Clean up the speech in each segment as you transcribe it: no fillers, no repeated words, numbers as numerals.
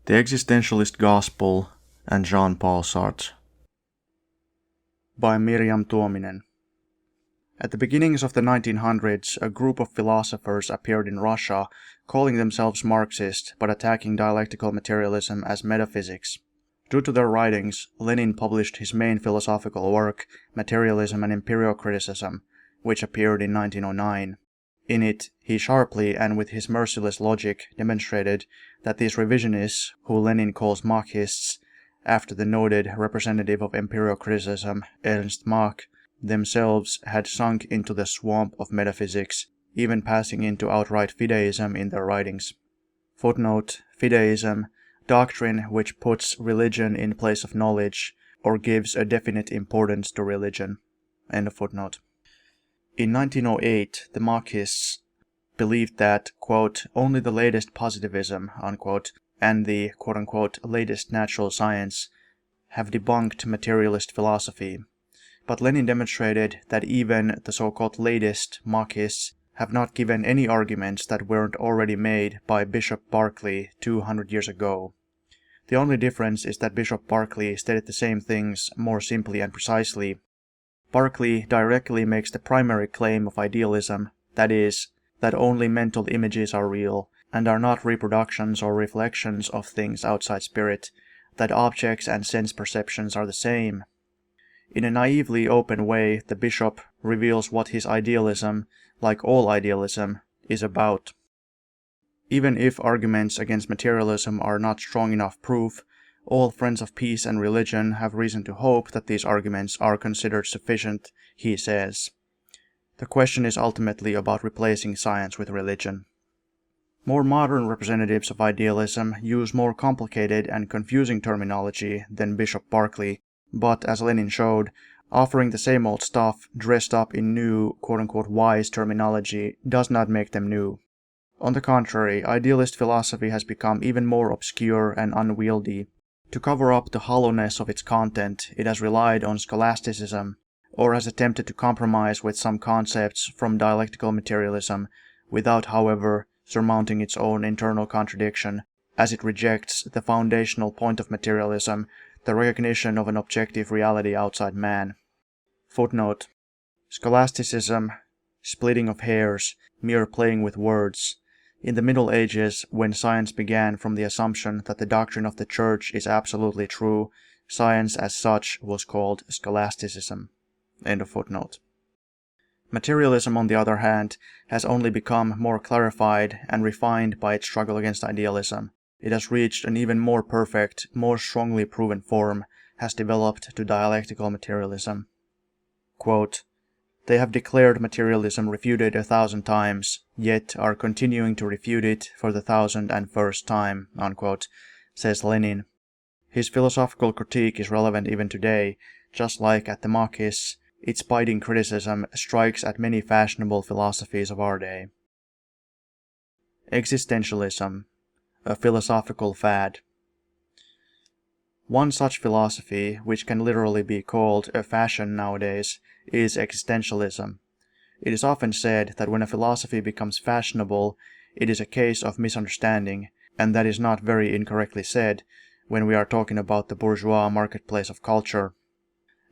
The Existentialist Gospel and Jean-Paul Sartre. By Mirjam Tuominen. At the beginnings of the 1900s, a group of philosophers appeared in Russia, calling themselves Marxist, but attacking dialectical materialism as metaphysics. Due to their writings, Lenin published his main philosophical work, Materialism and Empirical Criticism, which appeared in 1909. In it, he sharply and with his merciless logic demonstrated that these revisionists, who Lenin calls Marxists, after the noted representative of empirical criticism, Ernst Mach, themselves had sunk into the swamp of metaphysics, even passing into outright fideism in their writings. Footnote: Fideism, doctrine which puts religion in place of knowledge, or gives a definite importance to religion. End of footnote. In 1908, the Marxists believed that, quote, only the latest positivism, unquote, and the, quote-unquote, latest natural science have debunked materialist philosophy. But Lenin demonstrated that even the so-called latest Marxists have not given any arguments that weren't already made by Bishop Berkeley 200 years ago. The only difference is that Bishop Berkeley stated the same things more simply and precisely. Berkeley directly makes the primary claim of idealism, that is, that only mental images are real, and are not reproductions or reflections of things outside spirit, that objects and sense perceptions are the same. In a naively open way, the bishop reveals what his idealism, like all idealism, is about. Even if arguments against materialism are not strong enough proof, all friends of peace and religion have reason to hope that these arguments are considered sufficient, he says. The question is ultimately about replacing science with religion. More modern representatives of idealism use more complicated and confusing terminology than Bishop Berkeley, but as Lenin showed, offering the same old stuff dressed up in new, quote-unquote, wise terminology does not make them new. On the contrary, idealist philosophy has become even more obscure and unwieldy. To cover up the hollowness of its content, it has relied on scholasticism, or has attempted to compromise with some concepts from dialectical materialism, without, however, surmounting its own internal contradiction, as it rejects the foundational point of materialism, the recognition of an objective reality outside man. Footnote: Scholasticism, splitting of hairs, mere playing with words. In the Middle Ages, when science began from the assumption that the doctrine of the Church is absolutely true, science as such was called scholasticism. End of footnote. Materialism, on the other hand, has only become more clarified and refined by its struggle against idealism. It has reached an even more perfect, more strongly proven form, has developed to dialectical materialism. Quote, they have declared materialism refuted 1,000 times, yet are continuing to refute it for the 1,001st time, unquote, says Lenin. His philosophical critique is relevant even today, just like at the Marxists, its biting criticism strikes at many fashionable philosophies of our day. Existentialism, a philosophical fad. One such philosophy, which can literally be called a fashion nowadays, is existentialism. It is often said that when a philosophy becomes fashionable, it is a case of misunderstanding, and that is not very incorrectly said when we are talking about the bourgeois marketplace of culture.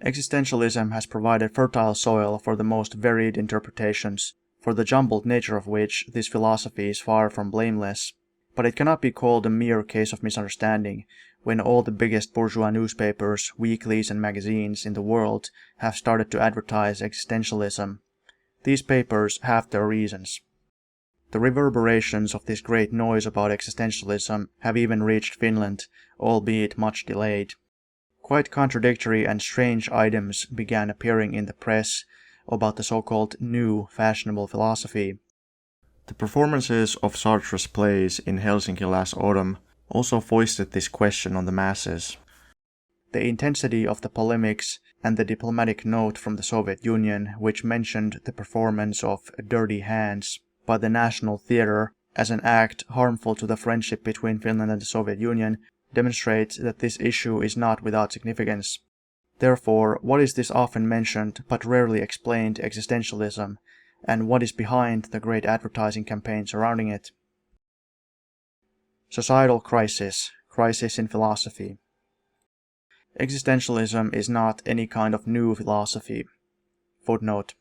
Existentialism has provided fertile soil for the most varied interpretations, for the jumbled nature of which this philosophy is far from blameless. But it cannot be called a mere case of misunderstanding, when all the biggest bourgeois newspapers, weeklies and magazines in the world have started to advertise existentialism. These papers have their reasons. The reverberations of this great noise about existentialism have even reached Finland, albeit much delayed. Quite contradictory and strange items began appearing in the press about the so-called new fashionable philosophy. The performances of Sartre's plays in Helsinki last autumn also foisted this question on the masses. The intensity of the polemics and the diplomatic note from the Soviet Union, which mentioned the performance of Dirty Hands by the National Theatre as an act harmful to the friendship between Finland and the Soviet Union, demonstrates that this issue is not without significance. Therefore, what is this often mentioned but rarely explained existentialism, and what is behind the great advertising campaign surrounding it? Societal crisis, Crisis in Philosophy. Existentialism is not any kind of new philosophy. Footnote.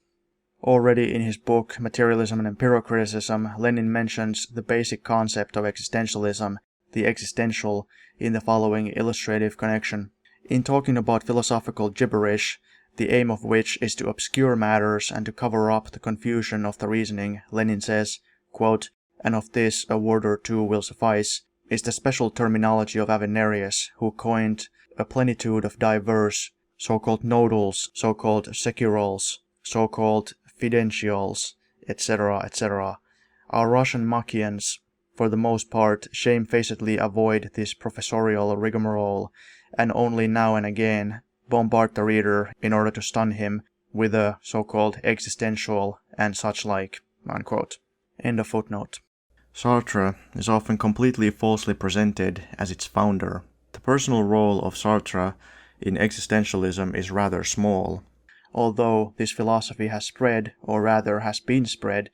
Already in his book Materialism and Empiricism, Lenin mentions the basic concept of existentialism, the existential, in the following illustrative connection. In talking about philosophical gibberish, the aim of which is to obscure matters and to cover up the confusion of the reasoning, Lenin says, quote, "And of this a word or two will suffice, is the special terminology of Avenarius, who coined a plenitude of diverse, so-called nodals, so-called securals, so-called fidentials, etc., etc. Our Russian Machians, for the most part, shamefacedly avoid this professorial rigmarole, and only now and again bombard the reader in order to stun him with a so-called existential and such like." Unquote. End of footnote. Sartre is often completely falsely presented as its founder. The personal role of Sartre in existentialism is rather small, although this philosophy has spread, or rather has been spread,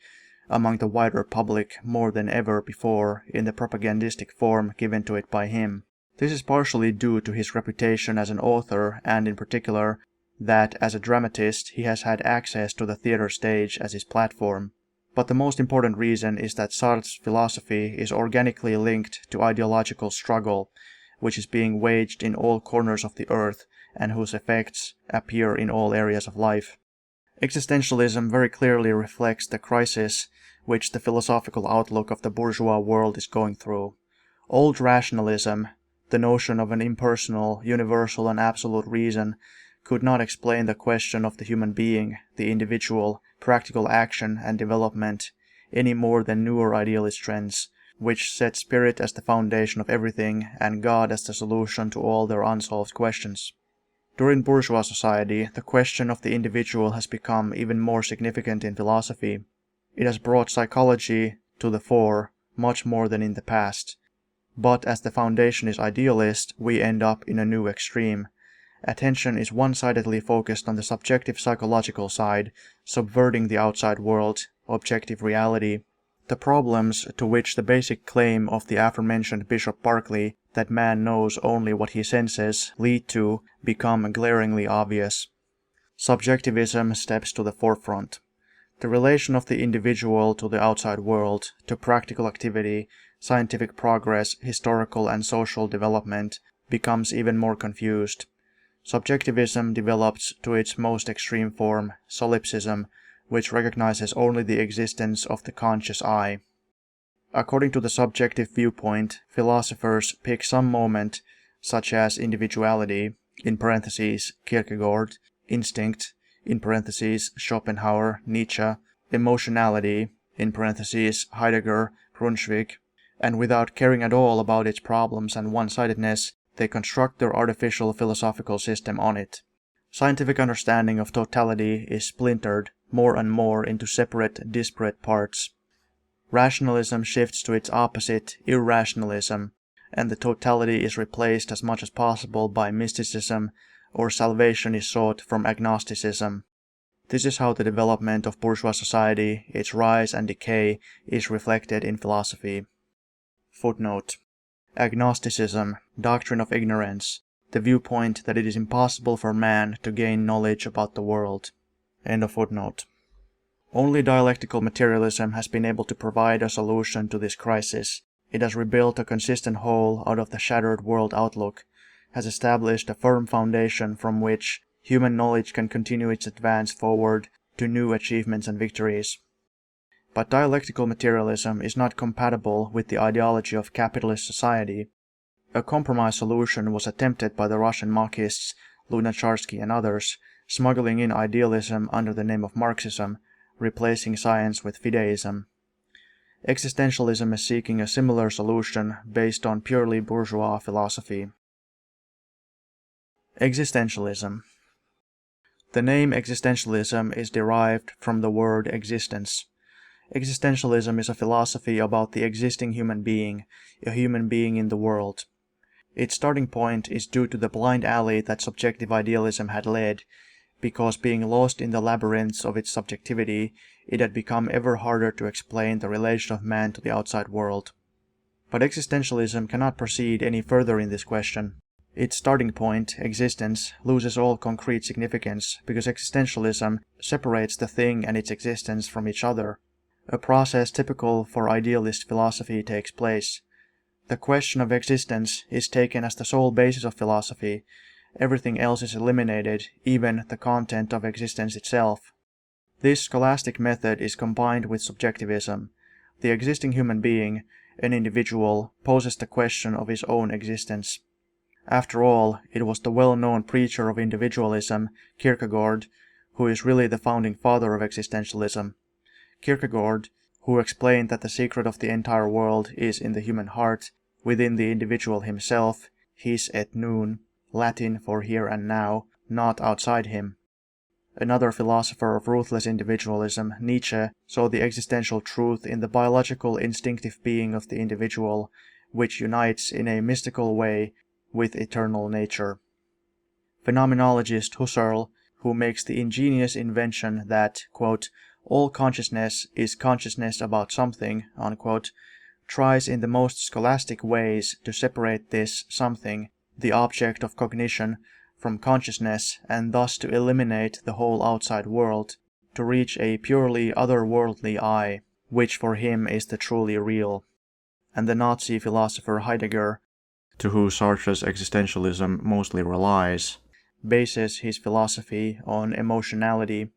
among the wider public more than ever before in the propagandistic form given to it by him. This is partially due to his reputation as an author and in particular that as a dramatist he has had access to the theater stage as his platform. But the most important reason is that Sartre's philosophy is organically linked to ideological struggle, which is being waged in all corners of the earth and whose effects appear in all areas of life. Existentialism very clearly reflects the crisis which the philosophical outlook of the bourgeois world is going through. Old rationalism, the notion of an impersonal, universal and absolute reason, could not explain the question of the human being, the individual, practical action and development, any more than newer idealist trends, which set spirit as the foundation of everything and God as the solution to all their unsolved questions. During bourgeois society, the question of the individual has become even more significant in philosophy. It has brought psychology to the fore much more than in the past. But as the foundation is idealist, we end up in a new extreme. Attention is one-sidedly focused on the subjective psychological side, subverting the outside world, objective reality. The problems to which the basic claim of the aforementioned Bishop Berkeley, that man knows only what he senses, lead to, become glaringly obvious. Subjectivism steps to the forefront. The relation of the individual to the outside world, to practical activity, scientific progress, historical and social development, becomes even more confused. Subjectivism develops to its most extreme form, solipsism, which recognizes only the existence of the conscious I. According to the subjective viewpoint, philosophers pick some moment, such as individuality, in parentheses Kierkegaard, instinct, in parentheses Schopenhauer, Nietzsche, emotionality, in parentheses Heidegger, Brunswick, and without caring at all about its problems and one-sidedness, they construct their artificial philosophical system on it. Scientific understanding of totality is splintered more and more into separate, disparate parts. Rationalism shifts to its opposite, irrationalism, and the totality is replaced as much as possible by mysticism, or salvation is sought from agnosticism. This is how the development of bourgeois society, its rise and decay, is reflected in philosophy. Footnote. Agnosticism, doctrine of ignorance, the viewpoint that it is impossible for man to gain knowledge about the world. End of footnote. Only dialectical materialism has been able to provide a solution to this crisis. It has rebuilt a consistent whole out of the shattered world outlook, has established a firm foundation from which human knowledge can continue its advance forward to new achievements and victories. But dialectical materialism is not compatible with the ideology of capitalist society. A compromise solution was attempted by the Russian Marxists, Lunacharsky and others, smuggling in idealism under the name of Marxism, replacing science with fideism. Existentialism is seeking a similar solution based on purely bourgeois philosophy. Existentialism. The name existentialism is derived from the word existence. Existentialism is a philosophy about the existing human being, a human being in the world. Its starting point is due to the blind alley that subjective idealism had led, because being lost in the labyrinths of its subjectivity, it had become ever harder to explain the relation of man to the outside world. But existentialism cannot proceed any further in this question. Its starting point, existence, loses all concrete significance because existentialism separates the thing and its existence from each other. A process typical for idealist philosophy takes place. The question of existence is taken as the sole basis of philosophy. Everything else is eliminated, even the content of existence itself. This scholastic method is combined with subjectivism. The existing human being, an individual, poses the question of his own existence. After all, it was the well-known preacher of individualism, Kierkegaard, who is really the founding father of existentialism. Kierkegaard, who explained that the secret of the entire world is in the human heart, within the individual himself, his et nun, Latin for here and now, not outside him. Another philosopher of ruthless individualism, Nietzsche, saw the existential truth in the biological instinctive being of the individual, which unites in a mystical way with eternal nature. Phenomenologist Husserl, who makes the ingenious invention that, quote, all consciousness is consciousness about something, unquote, tries in the most scholastic ways to separate this something, the object of cognition, from consciousness and thus to eliminate the whole outside world, to reach a purely otherworldly I, which for him is the truly real. And the Nazi philosopher Heidegger, to whom Sartre's existentialism mostly relies, bases his philosophy on emotionality.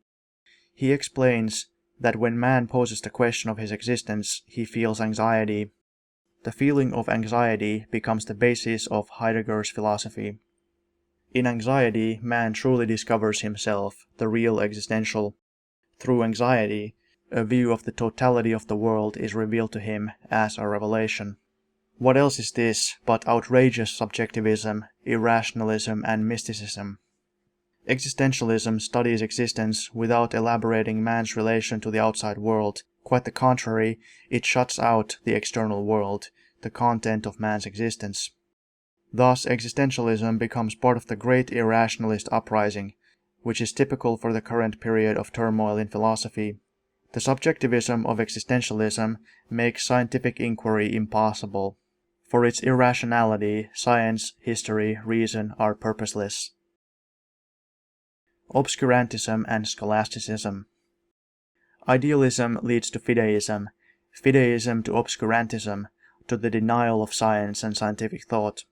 He explains that when man poses the question of his existence, he feels anxiety. The feeling of anxiety becomes the basis of Heidegger's philosophy. In anxiety, man truly discovers himself, the real existential. Through anxiety, a view of the totality of the world is revealed to him as a revelation. What else is this but outrageous subjectivism, irrationalism, and mysticism? Existentialism studies existence without elaborating man's relation to the outside world. Quite the contrary, it shuts out the external world, the content of man's existence. Thus, existentialism becomes part of the great irrationalist uprising, which is typical for the current period of turmoil in philosophy. The subjectivism of existentialism makes scientific inquiry impossible. For its irrationality, science, history, reason are purposeless. Obscurantism and scholasticism. Idealism leads to fideism, fideism to obscurantism, to the denial of science and scientific thought.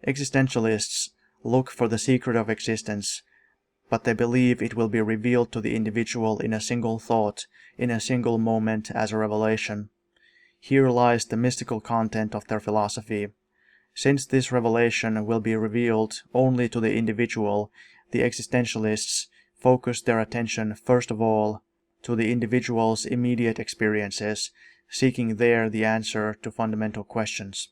Existentialists look for the secret of existence, but they believe it will be revealed to the individual in a single thought, in a single moment as a revelation. Here lies the mystical content of their philosophy. Since this revelation will be revealed only to the individual, the existentialists focus their attention first of all to the individual's immediate experiences, seeking there the answer to fundamental questions.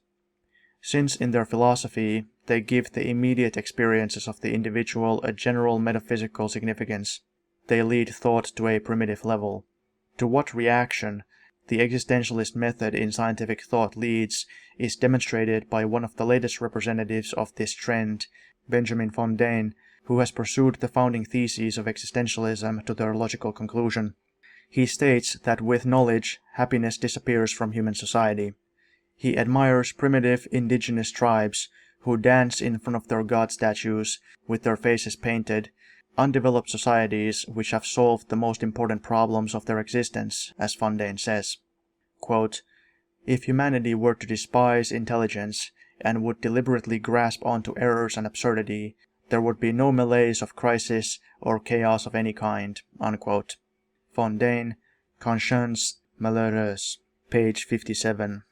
Since in their philosophy they give the immediate experiences of the individual a general metaphysical significance, they lead thought to a primitive level. To what reaction the existentialist method in scientific thought leads is demonstrated by one of the latest representatives of this trend, Benjamin Fontaine, who has pursued the founding theses of existentialism to their logical conclusion. He states that with knowledge, happiness disappears from human society. He admires primitive indigenous tribes who dance in front of their god statues with their faces painted, undeveloped societies which have solved the most important problems of their existence, as Fontaine says. Quote, if humanity were to despise intelligence and would deliberately grasp onto errors and absurdity, there would be no malaise of crisis or chaos of any kind. Unquote. Fontaine, Conscience malheureuse, page 57.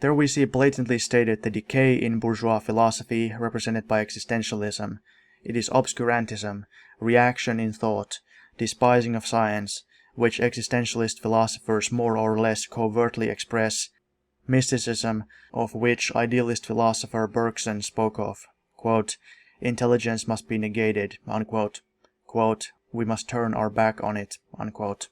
There we see blatantly stated the decay in bourgeois philosophy represented by existentialism. It is obscurantism, reaction in thought, despising of science, which existentialist philosophers more or less covertly express, mysticism, of which idealist philosopher Bergson spoke of. Quote, intelligence must be negated, unquote. Quote, we must turn our back on it, unquote.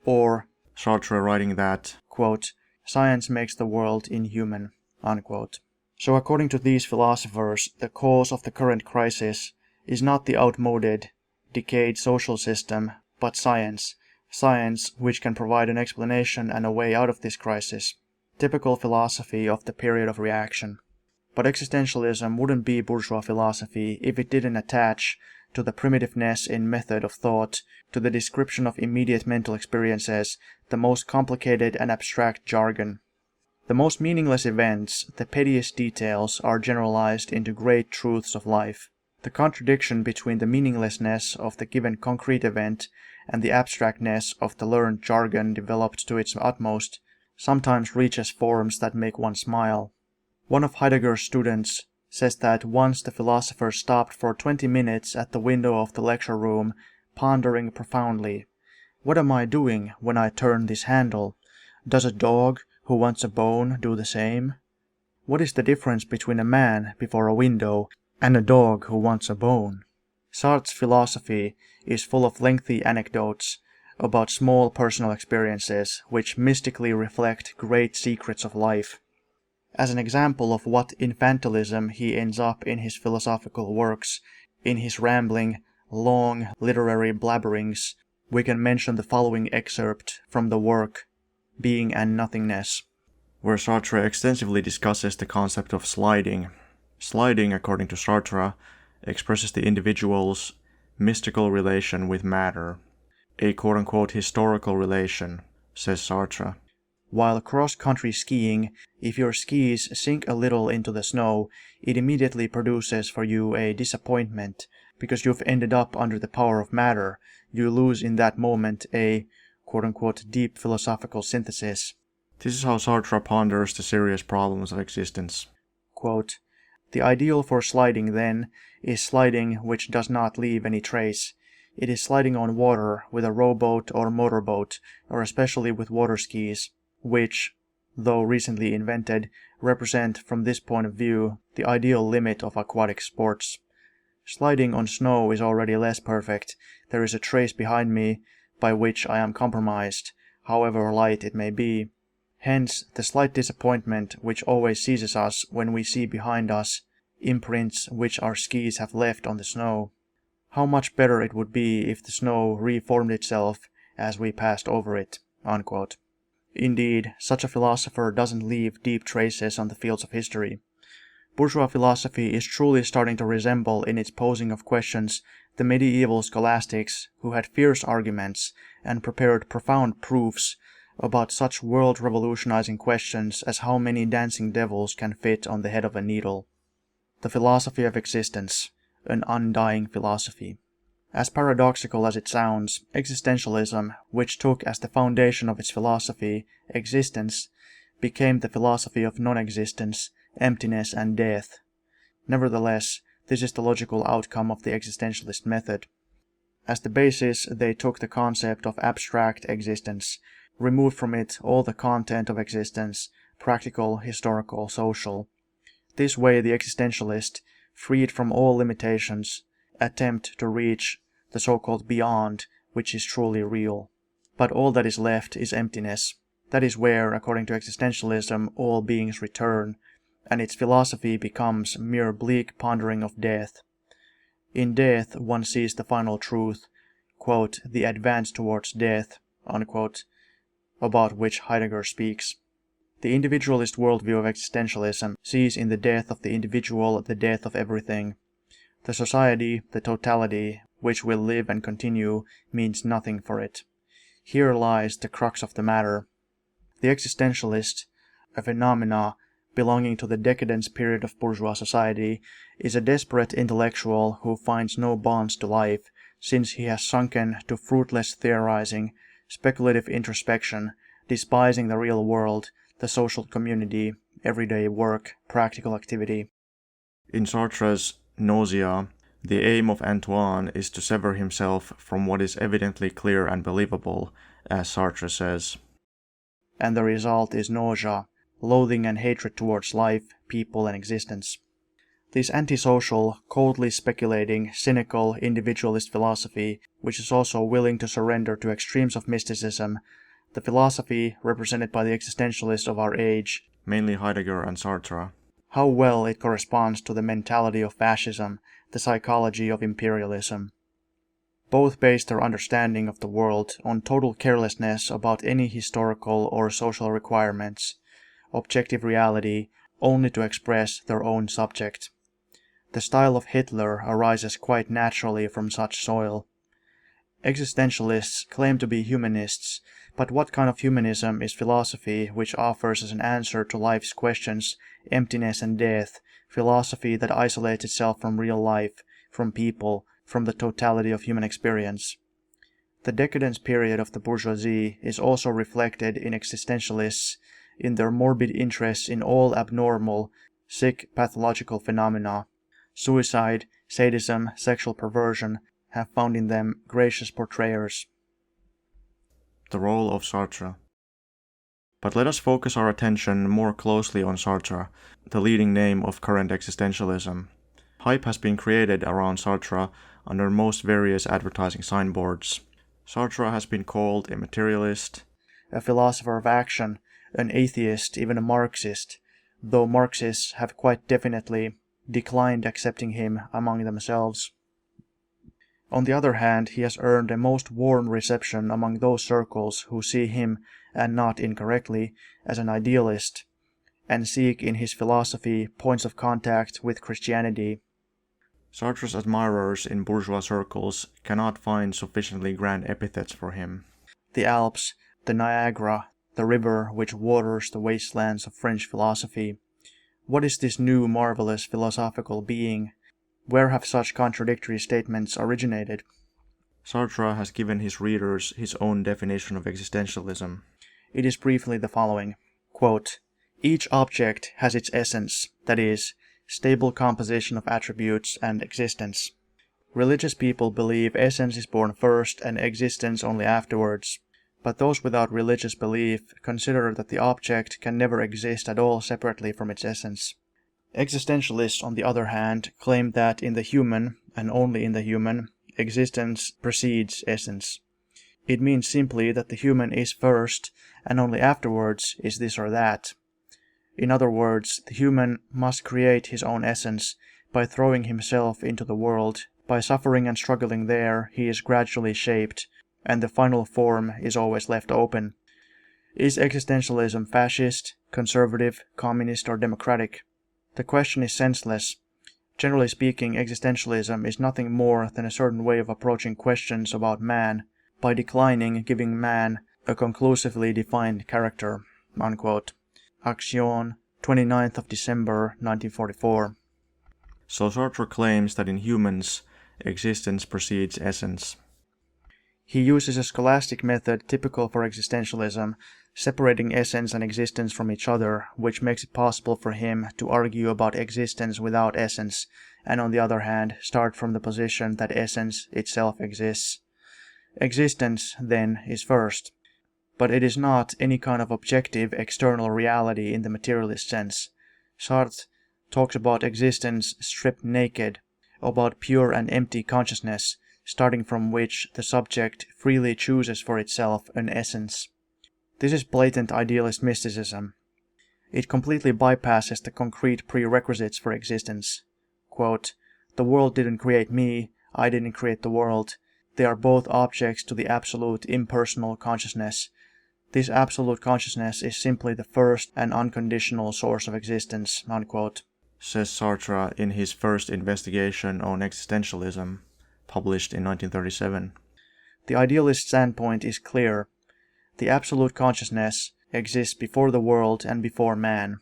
Or, Sartre writing that, quote, science makes the world inhuman, unquote. So according to these philosophers, the cause of the current crisis is not the outmoded, decayed social system, but science, science which can provide an explanation and a way out of this crisis. typical philosophy of the period of reaction. But existentialism wouldn't be bourgeois philosophy if it didn't attach to the primitiveness in method of thought, to the description of immediate mental experiences, the most complicated and abstract jargon. The most meaningless events, the pettiest details, are generalized into great truths of life. The contradiction between the meaninglessness of the given concrete event and the abstractness of the learned jargon developed to its utmost sometimes reaches forms that make one smile. One of Heidegger's students says that once the philosopher stopped for 20 minutes at the window of the lecture room, pondering profoundly, "What am I doing when I turn this handle? Does a dog who wants a bone do the same? What is the difference between a man before a window and a dog who wants a bone?" Sartre's philosophy is full of lengthy anecdotes about small personal experiences which mystically reflect great secrets of life. As an example of what infantilism he ends up in his philosophical works, in his rambling, long literary blabberings, we can mention the following excerpt from the work Being and Nothingness, where Sartre extensively discusses the concept of sliding. Sliding, according to Sartre, expresses the individual's mystical relation with matter, a quote-unquote historical relation, says Sartre. While cross-country skiing, if your skis sink a little into the snow, it immediately produces for you a disappointment, because you've ended up under the power of matter. You lose in that moment a quote-unquote deep philosophical synthesis. This is how Sartre ponders the serious problems of existence. Quote, "The ideal for sliding, then, is sliding which does not leave any trace. It is sliding on water with a rowboat or motorboat, or especially with water skis, which, though recently invented, represent from this point of view the ideal limit of aquatic sports. Sliding on snow is already less perfect. There is a trace behind me by which I am compromised, however light it may be. Hence the slight disappointment which always seizes us when we see behind us imprints which our skis have left on the snow. How much better it would be if the snow reformed itself as we passed over it." Unquote. Indeed, such a philosopher doesn't leave deep traces on the fields of history. Bourgeois philosophy is truly starting to resemble in its posing of questions the medieval scholastics who had fierce arguments and prepared profound proofs about such world-revolutionizing questions as how many dancing devils can fit on the head of a needle. The philosophy of existence, an undying philosophy. As paradoxical as it sounds, existentialism, which took as the foundation of its philosophy existence, became the philosophy of non-existence, emptiness, and death. Nevertheless, this is the logical outcome of the existentialist method. As the basis, they took the concept of abstract existence, removed from it all the content of existence, practical, historical, social. This way the existentialist, freed from all limitations, attempt to reach the so-called beyond, which is truly real. But all that is left is emptiness. That is where, according to existentialism, all beings return, and its philosophy becomes mere bleak pondering of death. In death one sees the final truth, quote, "the advance towards death," unquote, about which Heidegger speaks. The individualist worldview of existentialism sees in the death of the individual the death of everything. The society, the totality, which will live and continue, means nothing for it. Here lies the crux of the matter. The existentialist, a phenomena belonging to the decadence period of bourgeois society, is a desperate intellectual who finds no bonds to life, since he has sunken to fruitless theorizing, speculative introspection, despising the real world, the social community, everyday work, practical activity. In Sartre's Nausea, the aim of Antoine is to sever himself from what is evidently clear and believable, as Sartre says. And the result is nausea, loathing and hatred towards life, people, and existence. This antisocial, coldly speculating, cynical, individualist philosophy, which is also willing to surrender to extremes of mysticism, the philosophy represented by the existentialists of our age, mainly Heidegger and Sartre, how well it corresponds to the mentality of fascism, the psychology of imperialism. Both base their understanding of the world on total carelessness about any historical or social requirements, objective reality, only to express their own subject. The style of Hitler arises quite naturally from such soil. Existentialists claim to be humanists, but what kind of humanism is philosophy which offers as an answer to life's questions emptiness and death, philosophy that isolates itself from real life, from people, from the totality of human experience? The decadence period of the bourgeoisie is also reflected in existentialists in their morbid interest in all abnormal, sick, pathological phenomena. Suicide, sadism, sexual perversion have found in them gracious portrayers. The role of Sartre. But let us focus our attention more closely on Sartre, the leading name of current existentialism. Hype has been created around Sartre under most various advertising signboards. Sartre has been called a materialist, a philosopher of action, an atheist, even a Marxist, though Marxists have quite definitely declined accepting him among themselves. On the other hand, he has earned a most warm reception among those circles who see him, and not incorrectly, as an idealist, and seek in his philosophy points of contact with Christianity. Sartre's admirers in bourgeois circles cannot find sufficiently grand epithets for him. The Alps, the Niagara, the river which waters the wastelands of French philosophy. What is this new marvelous philosophical being? Where have such contradictory statements originated? Sartre has given his readers his own definition of existentialism. It is briefly the following. Quote, each object has its essence, that is, stable composition of attributes and existence. Religious people believe essence is born first and existence only afterwards, but those without religious belief consider that the object can never exist at all separately from its essence. Existentialists, on the other hand, claim that in the human, and only in the human, existence precedes essence. It means simply that the human is first, and only afterwards is this or that. In other words, the human must create his own essence by throwing himself into the world. By suffering and struggling there, he is gradually shaped, and the final form is always left open. Is existentialism fascist, conservative, communist, or democratic? The question is senseless. Generally speaking, existentialism is nothing more than a certain way of approaching questions about man, by declining giving man a conclusively defined character." Unquote. Action, 29th of December, 1944. So Sartre claims that in humans, existence precedes essence. He uses a scholastic method typical for existentialism, separating essence and existence from each other, which makes it possible for him to argue about existence without essence, and on the other hand, start from the position that essence itself exists. Existence, then, is first. But it is not any kind of objective external reality in the materialist sense. Sartre talks about existence stripped naked, about pure and empty consciousness, starting from which the subject freely chooses for itself an essence. This is blatant idealist mysticism. It completely bypasses the concrete prerequisites for existence. Quote, "The world didn't create me, I didn't create the world. They are both objects to the absolute impersonal consciousness. This absolute consciousness is simply the first and unconditional source of existence," unquote. Says Sartre in his first investigation on existentialism, published in 1937. The idealist standpoint is clear. The absolute consciousness exists before the world and before man.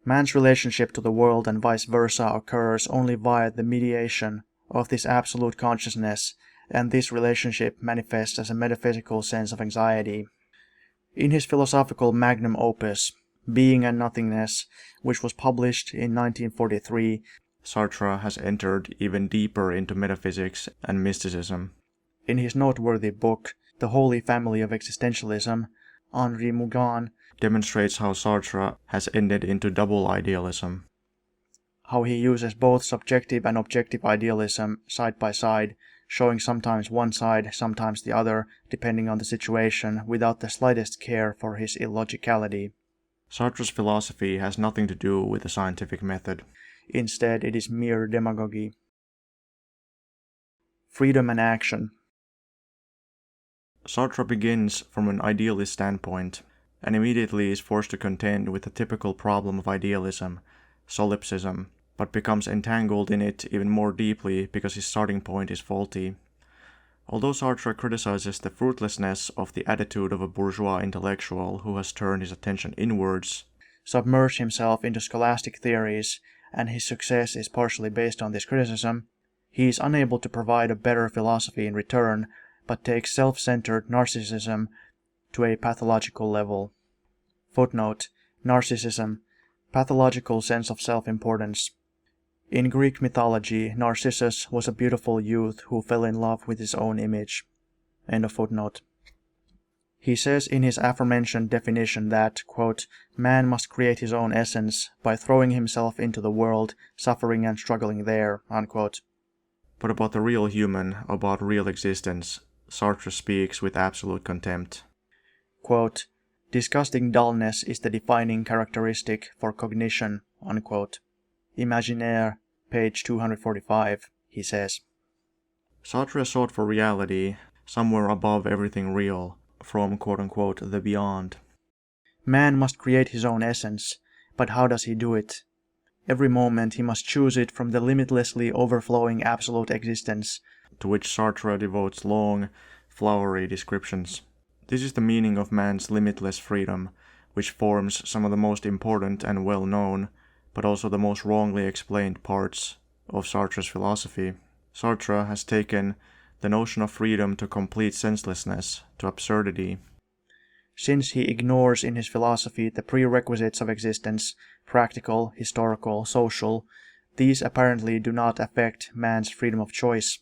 Man's relationship to the world and vice versa occurs only via the mediation of this absolute consciousness, and this relationship manifests as a metaphysical sense of anxiety. In his philosophical magnum opus, Being and Nothingness, which was published in 1943, Sartre has entered even deeper into metaphysics and mysticism. In his noteworthy book, The Holy Family of Existentialism, Henri Mougan demonstrates how Sartre has ended into double idealism. How he uses both subjective and objective idealism side by side, showing sometimes one side, sometimes the other, depending on the situation, without the slightest care for his illogicality. Sartre's philosophy has nothing to do with the scientific method. Instead, it is mere demagogy. Freedom and action. Sartre begins from an idealist standpoint. and immediately is forced to contend with the typical problem of idealism, solipsism, but becomes entangled in it even more deeply because his starting point is faulty. Although Sartre criticizes the fruitlessness of the attitude of a bourgeois intellectual who has turned his attention inwards, submerged himself into scholastic theories, and his success is partially based on this criticism, he is unable to provide a better philosophy in return, but takes self-centered narcissism to a pathological level. Footnote: Narcissism, pathological sense of self-importance. In Greek mythology, Narcissus was a beautiful youth who fell in love with his own image. End of footnote. He says in his aforementioned definition that, quote, man must create his own essence by throwing himself into the world, suffering and struggling there, unquote. But about the real human, about real existence, Sartre speaks with absolute contempt. Quote, disgusting dullness is the defining characteristic for cognition, unquote. Imaginaire, page 245, he says. Sartre sought for reality, somewhere above everything real, from quote-unquote the beyond. Man must create his own essence, but how does he do it? Every moment he must choose it from the limitlessly overflowing absolute existence, to which Sartre devotes long, flowery descriptions. This is the meaning of man's limitless freedom, which forms some of the most important and well-known, but also the most wrongly explained parts of Sartre's philosophy. Sartre has taken the notion of freedom to complete senselessness, to absurdity. Since he ignores in his philosophy the prerequisites of existence, practical, historical, social, these apparently do not affect man's freedom of choice.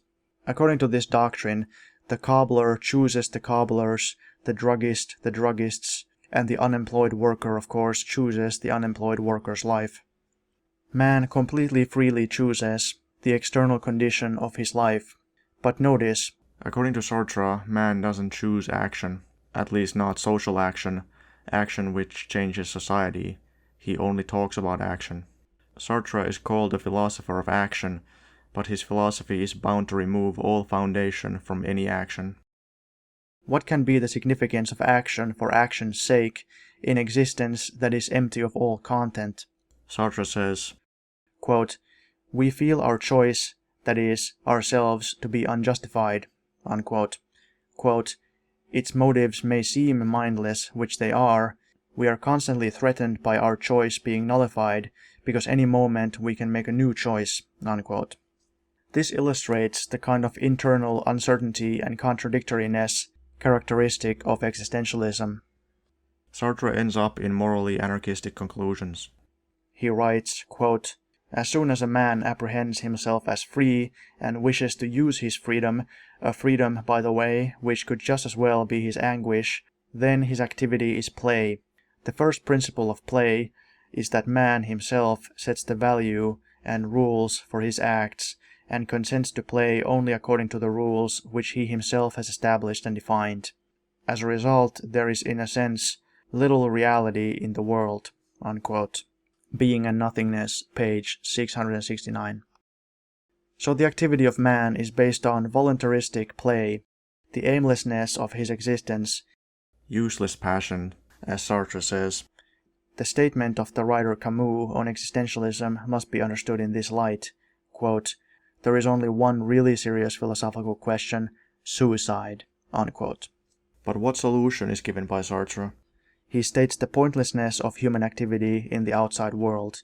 According to this doctrine, the cobbler chooses the cobblers, the druggist the druggists, and the unemployed worker, of course, chooses the unemployed worker's life. Man completely freely chooses the external condition of his life. But notice, according to Sartre, man doesn't choose action, at least not social action, action which changes society. He only talks about action. Sartre is called a philosopher of action, but his philosophy is bound to remove all foundation from any action. What can be the significance of action for action's sake in existence that is empty of all content? Sartre says, quote, we feel our choice, that is, ourselves, to be unjustified, unquote. Quote, its motives may seem mindless, which they are. We are constantly threatened by our choice being nullified, because any moment we can make a new choice, unquote. This illustrates the kind of internal uncertainty and contradictoriness characteristic of existentialism. Sartre ends up in morally anarchistic conclusions. He writes, quote, as soon as a man apprehends himself as free and wishes to use his freedom, a freedom, by the way, which could just as well be his anguish, then his activity is play. The first principle of play is that man himself sets the value and rules for his acts, and consents to play only according to the rules which he himself has established and defined. As a result, there is, in a sense, little reality in the world, unquote. Being and Nothingness, page 669. So the activity of man is based on voluntaristic play, the aimlessness of his existence, useless passion, as Sartre says. The statement of the writer Camus on existentialism must be understood in this light. Quote, there is only one really serious philosophical question, suicide, unquote. But what solution is given by Sartre? He states the pointlessness of human activity in the outside world.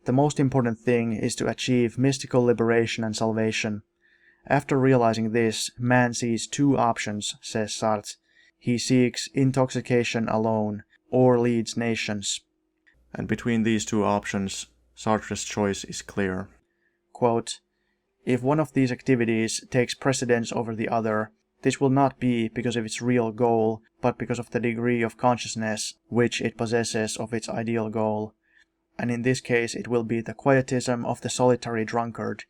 The most important thing is to achieve mystical liberation and salvation. After realizing this, man sees two options, says Sartre. He seeks intoxication alone, or leads nations. And between these two options, Sartre's choice is clear. Quote, if one of these activities takes precedence over the other, this will not be because of its real goal, but because of the degree of consciousness which it possesses of its ideal goal. And in this case it will be the quietism of the solitary drunkard,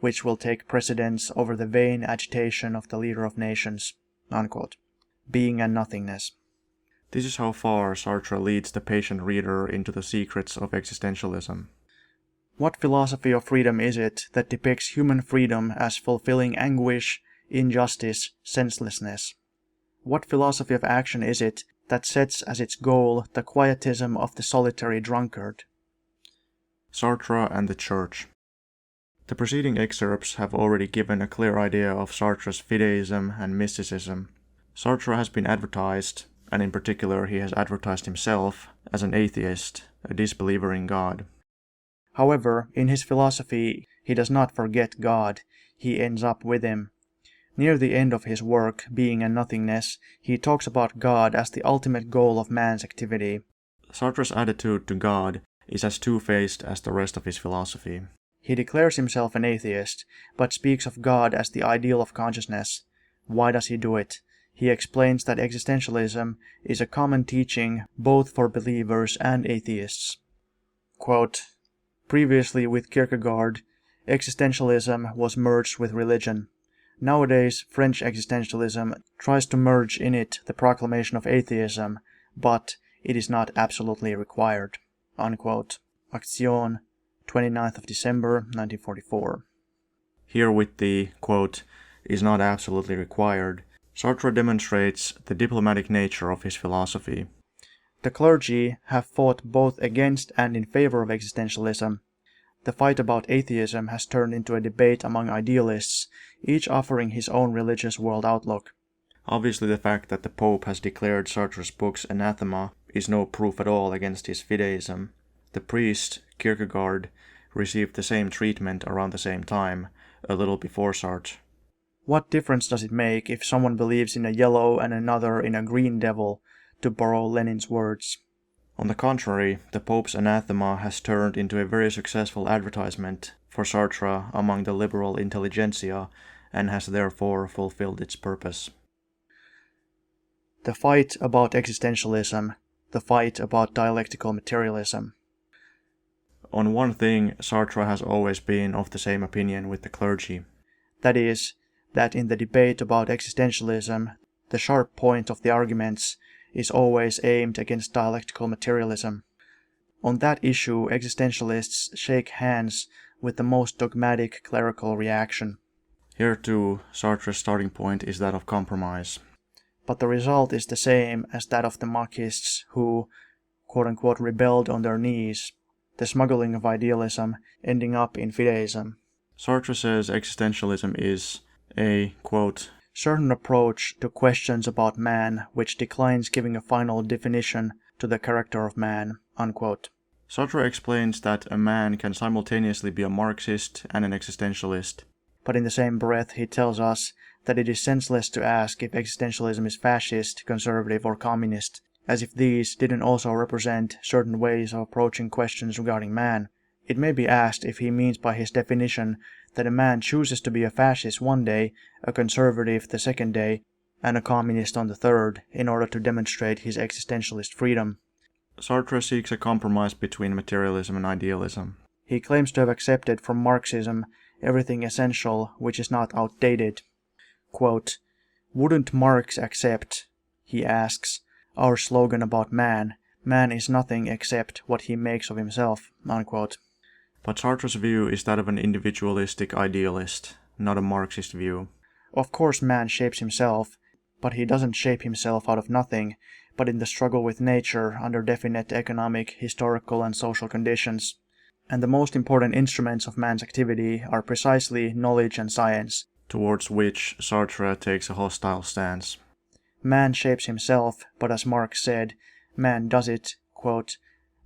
which will take precedence over the vain agitation of the leader of nations, unquote. Being and Nothingness. This is how far Sartre leads the patient reader into the secrets of existentialism. What philosophy of freedom is it that depicts human freedom as fulfilling anguish, injustice, senselessness? What philosophy of action is it that sets as its goal the quietism of the solitary drunkard. Sartre and the Church. The preceding excerpts have already given a clear idea of Sartre's fideism and mysticism. Sartre has been advertised, and in particular he has advertised himself, as an atheist, a disbeliever in God. However, in his philosophy, he does not forget God, he ends up with him. Near the end of his work, Being and Nothingness, he talks about God as the ultimate goal of man's activity. Sartre's attitude to God is as two-faced as the rest of his philosophy. He declares himself an atheist, but speaks of God as the ideal of consciousness. Why does he do it? He explains that existentialism is a common teaching both for believers and atheists. Quote, previously with Kierkegaard, existentialism was merged with religion. Nowadays, French existentialism tries to merge in it the proclamation of atheism, but it is not absolutely required. Unquote. Action, 29th of December, 1944. Here with the, quote, is not absolutely required, Sartre demonstrates the diplomatic nature of his philosophy. The clergy have fought both against and in favor of existentialism. The fight about atheism has turned into a debate among idealists, each offering his own religious world outlook. Obviously, the fact that the Pope has declared Sartre's books anathema is no proof at all against his fideism. The priest, Kierkegaard, received the same treatment around the same time, a little before Sartre. What difference does it make if someone believes in a yellow and another in a green devil, to borrow Lenin's words? On the contrary, the Pope's anathema has turned into a very successful advertisement for Sartre among the liberal intelligentsia and has therefore fulfilled its purpose. The fight about existentialism, the fight about dialectical materialism. On one thing, Sartre has always been of the same opinion with the clergy. That is, that in the debate about existentialism, the sharp point of the arguments is always aimed against dialectical materialism. On that issue, existentialists shake hands with the most dogmatic clerical reaction. Here too, Sartre's starting point is that of compromise. But the result is the same as that of the Marxists who, quote-unquote, rebelled on their knees, the smuggling of idealism ending up in fideism. Sartre says existentialism is a, quote, certain approach to questions about man which declines giving a final definition to the character of man, unquote. Sartre explains that a man can simultaneously be a Marxist and an existentialist. But in the same breath he tells us that it is senseless to ask if existentialism is fascist, conservative, or communist, as if these didn't also represent certain ways of approaching questions regarding man. It may be asked if he means by his definition that a man chooses to be a fascist one day, a conservative the second day, and a communist on the third, in order to demonstrate his existentialist freedom. Sartre seeks a compromise between materialism and idealism. He claims to have accepted from Marxism everything essential which is not outdated. Quote, wouldn't Marx accept, he asks, our slogan about man is nothing except what he makes of himself, unquote. But Sartre's view is that of an individualistic idealist, not a Marxist view. Of course man shapes himself, but he doesn't shape himself out of nothing, but in the struggle with nature under definite economic, historical, and social conditions. And the most important instruments of man's activity are precisely knowledge and science, towards which Sartre takes a hostile stance. Man shapes himself, but as Marx said, man does it, quote,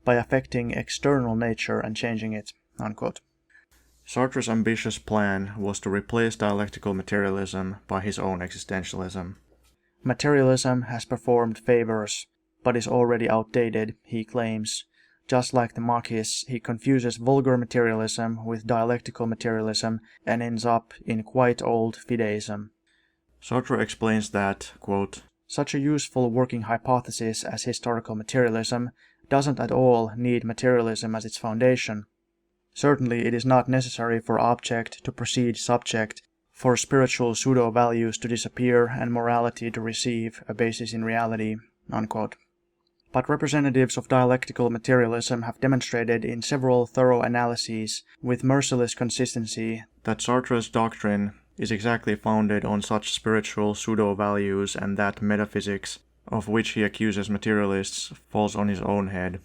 by affecting external nature and changing it, unquote. Sartre's ambitious plan was to replace dialectical materialism by his own existentialism. Materialism has performed favors, but is already outdated, he claims. Just like the Marxists, he confuses vulgar materialism with dialectical materialism and ends up in quite old fideism. Sartre explains that, quote, such a useful working hypothesis as historical materialism doesn't at all need materialism as its foundation. Certainly it is not necessary for object to precede subject, for spiritual pseudo-values to disappear and morality to receive a basis in reality, unquote. But representatives of dialectical materialism have demonstrated in several thorough analyses with merciless consistency that Sartre's doctrine is exactly founded on such spiritual pseudo-values and that metaphysics, of which he accuses materialists, falls on his own head.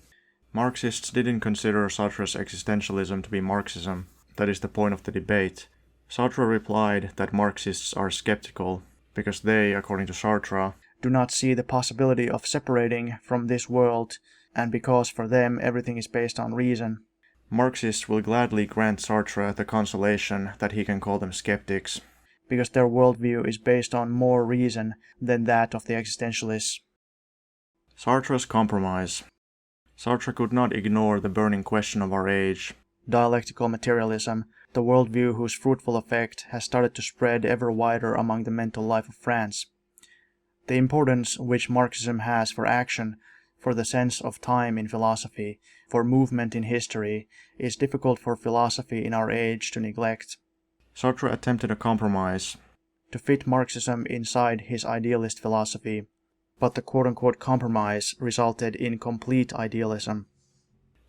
Marxists didn't consider Sartre's existentialism to be Marxism. That is the point of the debate. Sartre replied that Marxists are skeptical, because they, according to Sartre, do not see the possibility of separating from this world, and because for them everything is based on reason. Marxists will gladly grant Sartre the consolation that he can call them skeptics, because their worldview is based on more reason than that of the existentialists. Sartre's compromise. Sartre could not ignore the burning question of our age. Dialectical materialism, the worldview whose fruitful effect has started to spread ever wider among the mental life of France. The importance which Marxism has for action, for the sense of time in philosophy, for movement in history, is difficult for philosophy in our age to neglect. Sartre attempted a compromise to fit Marxism inside his idealist philosophy, but the quote-unquote compromise resulted in complete idealism.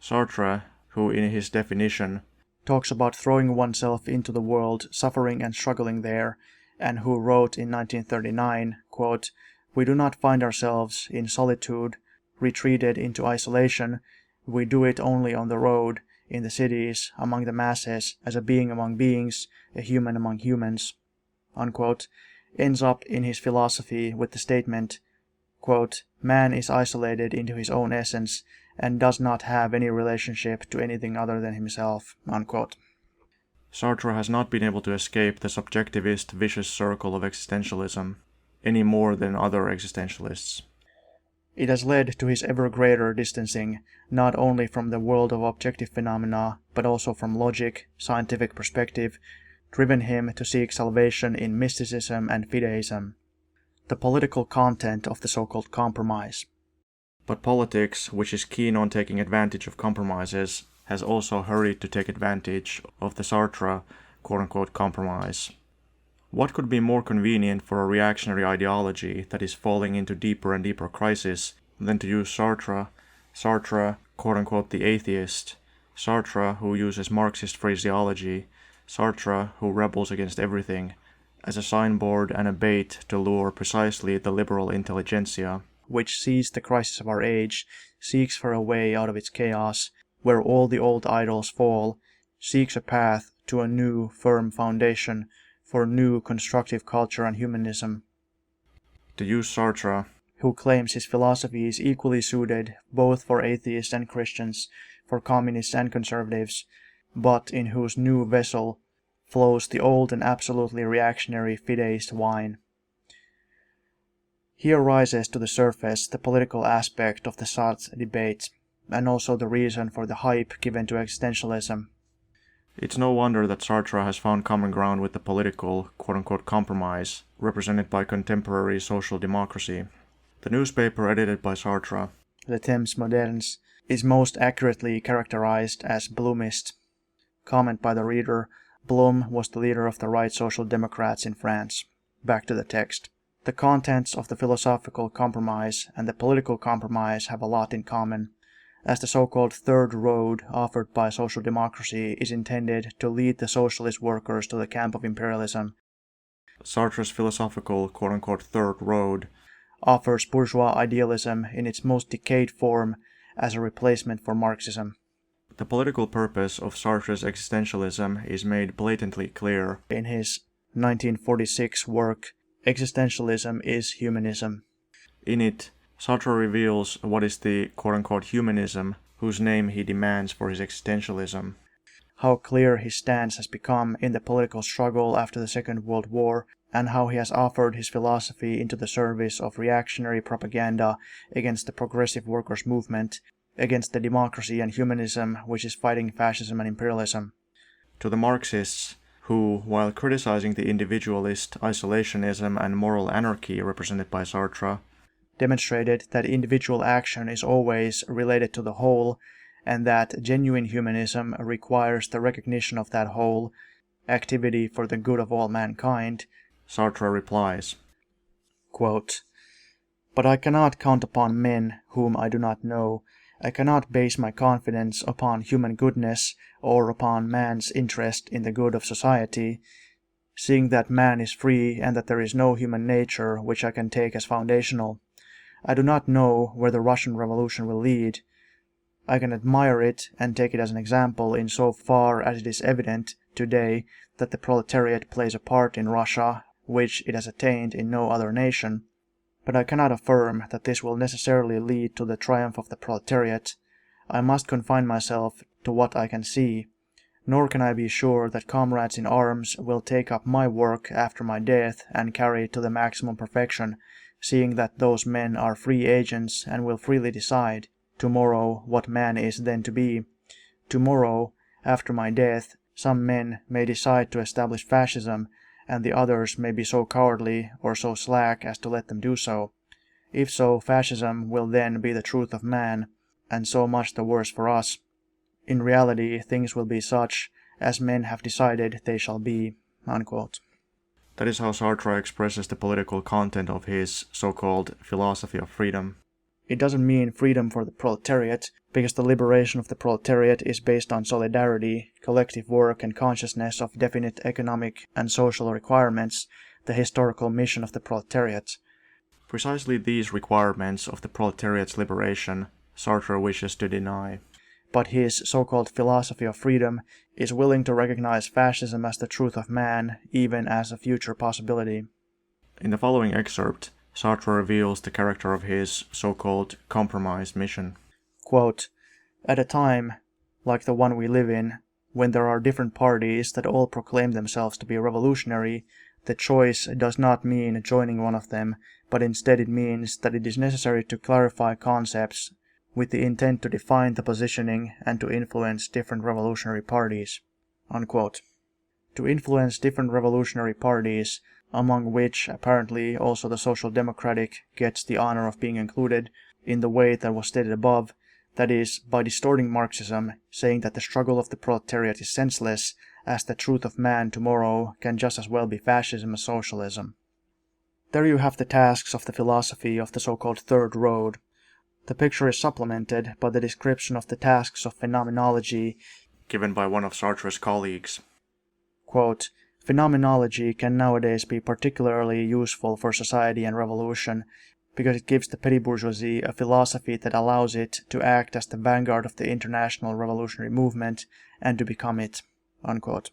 Sartre, who in his definition talks about throwing oneself into the world, suffering and struggling there, and who wrote in 1939, quote, "We do not find ourselves in solitude, retreated into isolation. We do it only on the road, in the cities, among the masses, as a being among beings, a human among humans," unquote, ends up in his philosophy with the statement, quote, "Man is isolated into his own essence and does not have any relationship to anything other than himself," unquote. Sartre has not been able to escape the subjectivist vicious circle of existentialism, any more than other existentialists. It has led to his ever greater distancing, not only from the world of objective phenomena, but also from logic, scientific perspective, driven him to seek salvation in mysticism and fideism. The political content of the so-called compromise. But politics, which is keen on taking advantage of compromises, has also hurried to take advantage of the Sartre quote-unquote compromise. What could be more convenient for a reactionary ideology that is falling into deeper and deeper crisis than to use Sartre, quote-unquote the atheist, Sartre who uses Marxist phraseology, Sartre who rebels against everything, as a signboard and a bait to lure precisely the liberal intelligentsia, which sees the crisis of our age, seeks for a way out of its chaos, where all the old idols fall, seeks a path to a new, firm foundation for new constructive culture and humanism. To use Sartre, who claims his philosophy is equally suited both for atheists and Christians, for communists and conservatives, but in whose new vessel flows the old and absolutely reactionary fideist wine. Here rises to the surface the political aspect of the Sartre debate, and also the reason for the hype given to existentialism. It's no wonder that Sartre has found common ground with the political, quote-unquote compromise, represented by contemporary social democracy. The newspaper edited by Sartre, Le Temps Modernes, is most accurately characterized as Bloomist. Comment by the reader, Blum was the leader of the right social democrats in France. Back to the text. The contents of the philosophical compromise and the political compromise have a lot in common, as the so-called third road offered by social democracy is intended to lead the socialist workers to the camp of imperialism. Sartre's philosophical quote-unquote third road offers bourgeois idealism in its most decayed form as a replacement for Marxism. The political purpose of Sartre's existentialism is made blatantly clear in his 1946 work, Existentialism is Humanism. In it, Sartre reveals what is the quote-unquote humanism whose name he demands for his existentialism. How clear his stance has become in the political struggle after the Second World War, and how he has offered his philosophy into the service of reactionary propaganda against the progressive workers' movement, against the democracy and humanism which is fighting fascism and imperialism. To the Marxists, who, while criticizing the individualist isolationism and moral anarchy represented by Sartre, demonstrated that individual action is always related to the whole, and that genuine humanism requires the recognition of that whole, activity for the good of all mankind, Sartre replies, quote, "But I cannot count upon men whom I do not know. I cannot base my confidence upon human goodness or upon man's interest in the good of society, seeing that man is free and that there is no human nature which I can take as foundational. I do not know where the Russian Revolution will lead. I can admire it and take it as an example in so far as it is evident today that the proletariat plays a part in Russia which it has attained in no other nation, but I cannot affirm that this will necessarily lead to the triumph of the proletariat. I must confine myself to what I can see, nor can I be sure that comrades in arms will take up my work after my death and carry it to the maximum perfection, seeing that those men are free agents and will freely decide tomorrow what man is then to be. Tomorrow, after my death, some men may decide to establish fascism, and the others may be so cowardly or so slack as to let them do so. If so, fascism will then be the truth of man, and so much the worse for us. In reality, things will be such as men have decided they shall be." Unquote. That is how Sartre expresses the political content of his so-called philosophy of freedom. It doesn't mean freedom for the proletariat, because the liberation of the proletariat is based on solidarity, collective work, and consciousness of definite economic and social requirements, the historical mission of the proletariat. Precisely these requirements of the proletariat's liberation Sartre wishes to deny. But his so-called philosophy of freedom is willing to recognize fascism as the truth of man, even as a future possibility. In the following excerpt, Sartre reveals the character of his so-called compromise mission. Quote, "At a time, like the one we live in, when there are different parties that all proclaim themselves to be revolutionary, the choice does not mean joining one of them, but instead it means that it is necessary to clarify concepts with the intent to define the positioning and to influence different revolutionary parties." Unquote. To influence different revolutionary parties, among which apparently also the Social Democratic gets the honor of being included, in the way that was stated above, that is, by distorting Marxism, saying that the struggle of the proletariat is senseless, as the truth of man tomorrow can just as well be fascism as socialism. There you have the tasks of the philosophy of the so-called Third Road. The picture is supplemented by the description of the tasks of phenomenology given by one of Sartre's colleagues. Quote, "Phenomenology can nowadays be particularly useful for society and revolution, because it gives the petty bourgeoisie a philosophy that allows it to act as the vanguard of the international revolutionary movement and to become it." Unquote.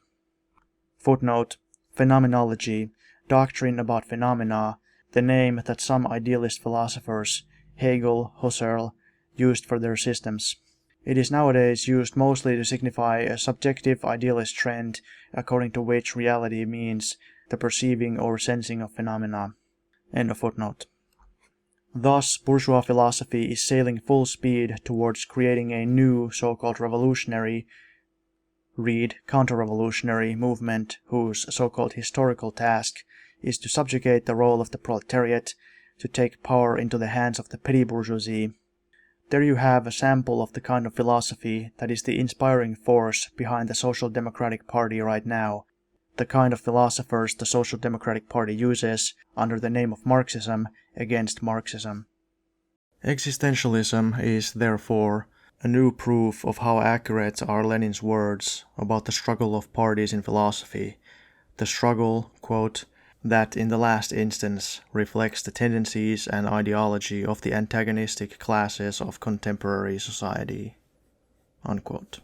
Footnote, phenomenology, doctrine about phenomena, the name that some idealist philosophers, Hegel, Husserl, used for their systems. It is nowadays used mostly to signify a subjective idealist trend according to which reality means the perceiving or sensing of phenomena. End of footnote. Thus, bourgeois philosophy is sailing full speed towards creating a new so-called revolutionary, read counter-revolutionary movement whose so-called historical task is to subjugate the role of the proletariat, to take power into the hands of the petty bourgeoisie. There you have a sample of the kind of philosophy that is the inspiring force behind the Social Democratic Party right now, the kind of philosophers the Social Democratic Party uses under the name of Marxism against Marxism. Existentialism is, therefore, a new proof of how accurate are Lenin's words about the struggle of parties in philosophy, the struggle, quote, "that in the last instance reflects the tendencies and ideology of the antagonistic classes of contemporary society." Unquote.